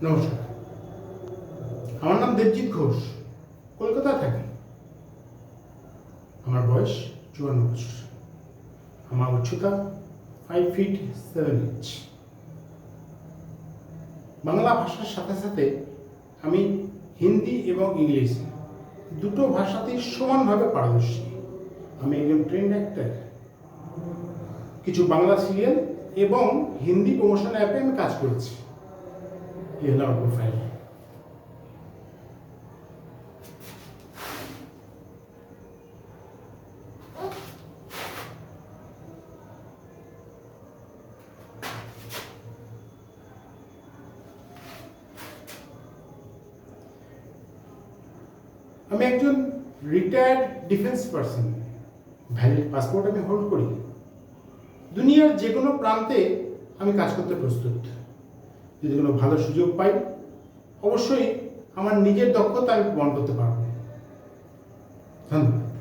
নমস্কার, আমার নাম দেবজিৎ ঘোষ। কলকাতায় থাকি। আমার বয়স 54 বছর। আমার উচ্চতা 5 feet 7 inch। বাংলা ভাষার সাথে সাথে আমি হিন্দি এবং ইংলিশ দুটো ভাষাতেই সমানভাবে পারদর্শী। আমি একজন ট্রেন্ড অ্যাক্টর। কিছু বাংলা সিরিয়াল এবং হিন্দি প্রমোশন অ্যাপে আমি কাজ করেছি। এই হলো আমার প্রোফাইল। আমি একজন retired defence person. Valid passport আমি হোল্ড করি। দুনিয়ার যে কোনো প্রান্তে আমি কাজ করতে প্রস্তুত। যদি কোনো ভালো সুযোগ পাই, অবশ্যই আমার নিজের দক্ষতা আমি প্রমাণ করতে পারব। ধন্যবাদ।